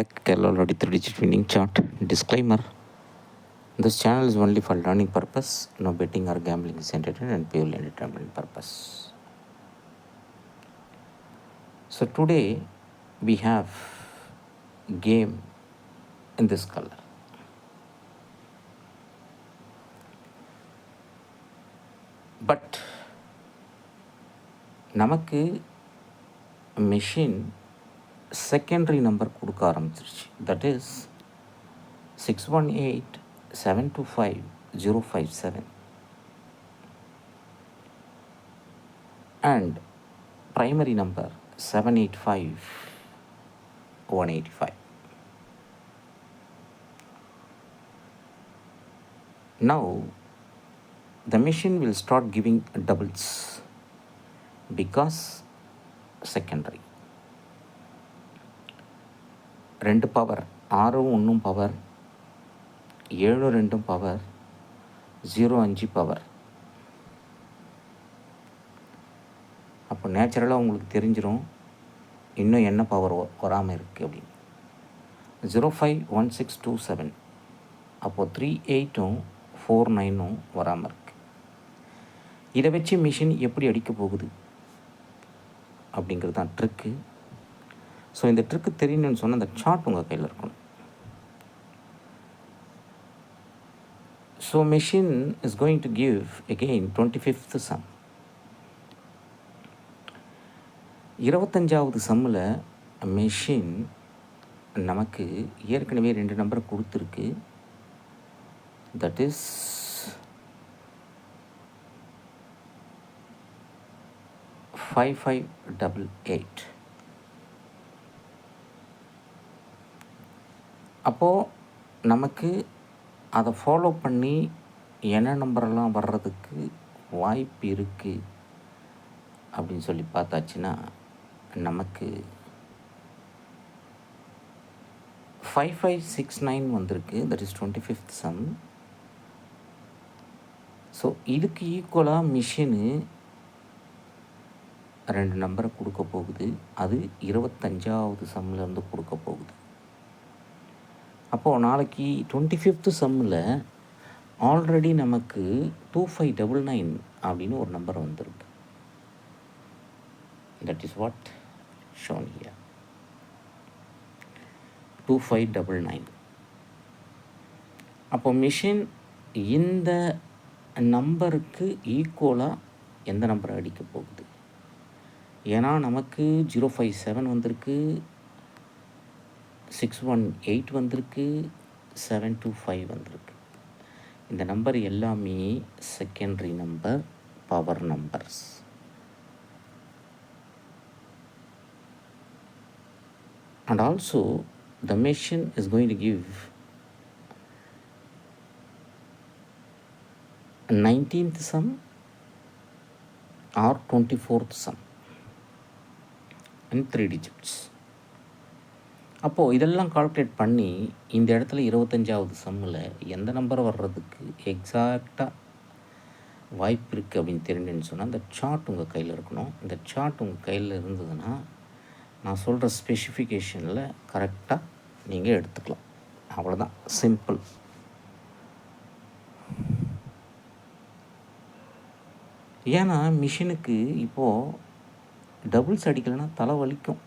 Tech Kerala Lottery 3-digit winning chart. Disclaimer: this channel is only for learning purpose. No betting or gambling is entertainment and purely entertainment purpose. So today we have game in this color. But நமக்கு machine secondary number கொடுக்க ஆரம்பிச்சிருச்சு. That is 618-725-057 and primary number 785-185. Now the machine will start giving doubles because secondary. 2 power 6 1 power 7 2 power 0 5 power. அப்போ நேச்சுரலாக உங்களுக்கு தெரிஞ்சிடும் இன்னும் என்ன power வராமல் இருக்குது அப்படின்னு. 051627 அப்போது 38 49 வராமல் இருக்குது. இதை வச்சு மிஷின் எப்படி அடிக்க போகுது அப்படிங்கிறது தான் ட்ரிக்கு. ஸோ இந்த ட்ரிக்கு தெரியணும்னு சொன்னால் அந்த சார்ட் உங்கள் கையில் இருக்கணும். So machine is going to give again 25th sum. 25வது சம்மில் மெஷின் நமக்கு ஏற்கனவே 2 நம்பரை கொடுத்துருக்கு. That is 5588. அப்போது நமக்கு அதை ஃபாலோ பண்ணி என்ன நம்பரெல்லாம் வர்றதுக்கு வாய்ப்பு இருக்குது அப்படின்னு சொல்லி பார்த்தாச்சுன்னா நமக்கு 5569 வந்திருக்கு. That is 25th some. So இதுக்கு ஈக்குவலாக மிஷினு 2 நம்பரை கொடுக்க போகுது. அது 25வது சம்மிலேருந்து கொடுக்க போகுது. அப்போது நாளைக்கு 25th சம்மில் ஆல்ரெடி நமக்கு 2599 அப்படின்னு ஒரு நம்பர் வந்திருக்கு. That is what shown here. 2599. அப்போ மிஷின் இந்த நம்பருக்கு ஈக்குவலாக எந்த நம்பரை அடிக்க போகுது? ஏன்னா நமக்கு 057 வந்திருக்கு, 618 வந்திருக்கு, 725 வந்திருக்கு. இந்த நம்பர் எல்லாமே secondary number, power numbers. And also the machine is going to give 19th sum or 24th sum in 3 digits. அப்போது இதெல்லாம் கால்குலேட் பண்ணி இந்த இடத்துல 25வது சம்மில் எந்த நம்பர் வர்றதுக்கு எக்ஸாக்டாக வாய்ப்பு இருக்குது அப்படின்னு தெரிஞ்சுன்னு சொன்னால் இந்த சார்ட் உங்கள் கையில் இருக்கணும். இந்த சார்ட் உங்கள் கையில் இருந்ததுன்னா நான் சொல்கிற ஸ்பெசிஃபிகேஷனில் கரெக்டாக நீங்கள் எடுத்துக்கலாம். அவ்வளோதான், சிம்பிள். ஏன்னா மிஷினுக்கு இப்போது டபுள்ஸ் அடிக்கலைன்னா தலை வலிக்கும்.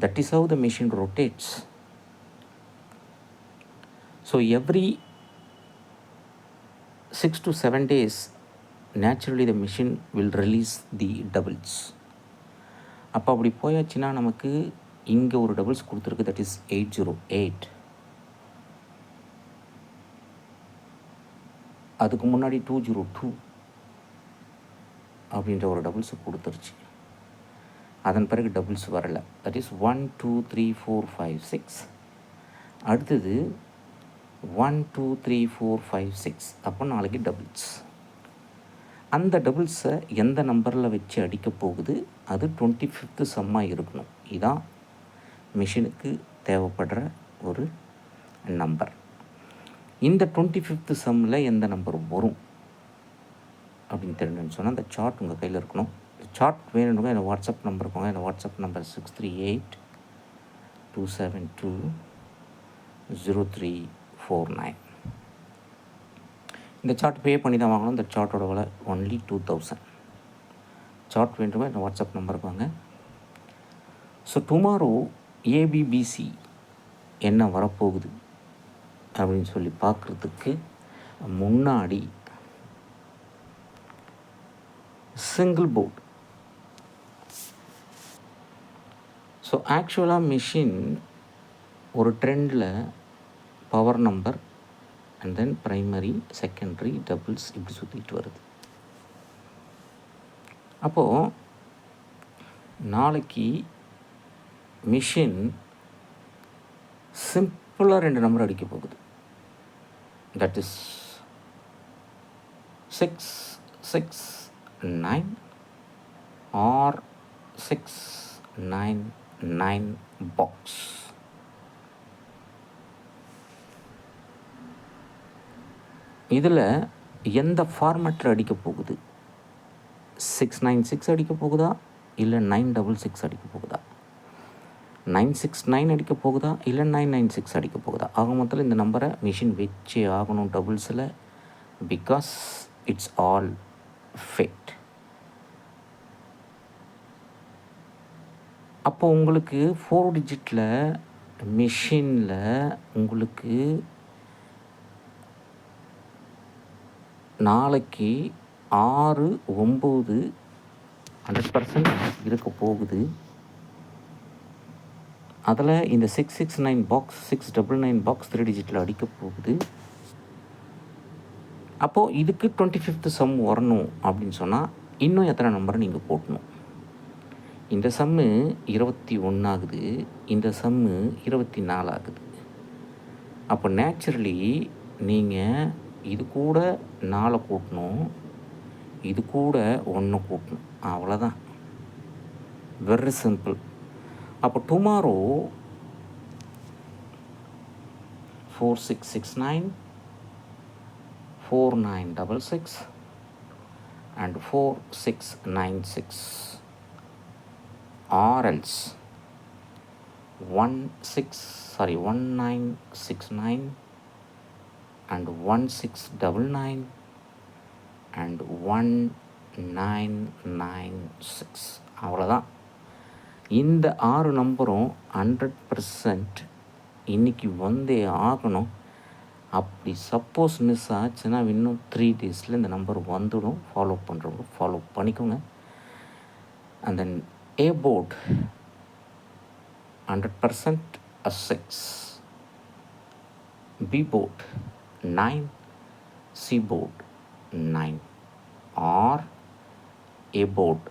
That is how the machine rotates. So every 6 to 7 days, naturally the machine will release the doubles. அப்போ அப்படி போயாச்சுன்னா நமக்கு இங்கே ஒரு டபுள்ஸ் கொடுத்துருக்கு. That is 808. அதுக்கு முன்னாடி 202 அப்படின்ற ஒரு டபுள்ஸை கொடுத்துருச்சு. அதன் பிறகு டபுள்ஸ் வரலை. That is 1 2 3 4 5 6. அடுத்தது 1 2 3 4 5 6. அப்போ நாளைக்கு டபுள்ஸ். அந்த டபுள்ஸை எந்த நம்பரில் வச்சு அடிக்க போகுது? அது 25th சம்மாக இருக்கணும். இதுதான் மிஷினுக்கு தேவைப்படுற ஒரு நம்பர். இந்த 25th சம்மில் எந்த நம்பர் வரும் அப்படின்னு தெரிஞ்சுன்னு சொன்னால் அந்த சார்ட் உங்கள் கையில் இருக்கணும். சார்ட் வேணுங்க. என்னோடய வாட்ஸ்அப் நம்பர் இருக்குங்க. என்னோடய வாட்ஸ்அப் நம்பர் 638 2720349. இந்த சார்ட் பே பண்ணி தான் வாங்கணும். இந்த சார்ட்டோட விலை ஒன்லி 2000. சார்ட் வேண்டுமா இந்த வாட்ஸ்அப் நம்பருக்கு வாங்க. ஸோ டுமாரோ ஏபிபிசி என்ன வரப்போகுது அப்படின்னு சொல்லி பார்க்குறதுக்கு முன்னாடி சிங்கிள் போர்ட். ஸோ ஆக்சுவலாக மிஷின் ஒரு ட்ரெண்டில் power number and then primary, secondary, doubles இப்படி சுற்றிட்டு வருது. அப்போது நாளைக்கு மிஷின் சிம்பிளாக 2 நம்பர் அடிக்க போகுது. That is 669 or 699 box. இதில் எந்த ஃபார்மேட்டில் அடிக்க போகுது? 696 அடிக்க போகுதா இல்லை 966 அடிக்க போகுதா? 969 அடிக்க போகுதா இல்லை 996 அடிக்க போகுதா? ஆக மொத்தத்தில் இந்த நம்பரை மிஷின் வச்சே ஆகணும் டபுள்ஸில். Because it's all fate. அப்போ உங்களுக்கு 4 டிஜிட்டில் மிஷினில் உங்களுக்கு நாளைக்கு 6, 9 100% இருக்க போகுது. அதில் இந்த 669 பாக்ஸ், 699 பாக்ஸ் 3 டிஜிட்டில் அடிக்க போகுது. அப்போது இதுக்கு 25th சம் வரணும் அப்படின்னு சொன்னால் இன்னும் எத்தனை நம்பரை நீங்கள் போட்டணும்? இந்த சம்மு 21 ஆகுது, இந்த சம்மு 24 ஆகுது. அப்போ நேச்சுரலி நீங்கள் இது கூட 4 கூட்டணும், இது கூட 1 கூட்டணும். அவ்வளோதான், வெரி சிம்பிள். அப்போ tomorrow 4669, 4966 and 4696 or else 1969 and 1699 and 1996. அவ்வளோதான். இந்த 6 நம்பரும் 100% இன்றைக்கி வந்தே ஆகணும். அப்படி சப்போஸ் மிஸ் ஆச்சுன்னா இன்னும் 3 டேஸில் இந்த நம்பர் வந்துடும். ஃபாலோ பண்ணுறவங்க ஃபாலோ பண்ணிக்கோங்க. And then a board 100% a 6, B board 9, C board 9 or A board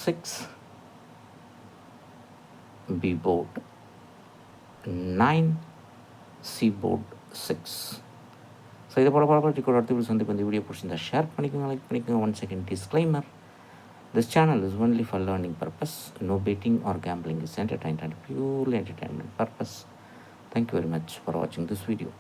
6, B board 9, C board 6. So இதை போல பல அடுத்த சந்திப்பு இந்த வீடியோ பிடிச்சிருந்தா ஷேர் பண்ணிக்கோங்க, லைக் பண்ணிக்கோங்க. 1 second disclaimer. This channel is only for learning purpose. No betting or gambling is entertainment and purely entertainment purpose. Thank you very much for watching this video.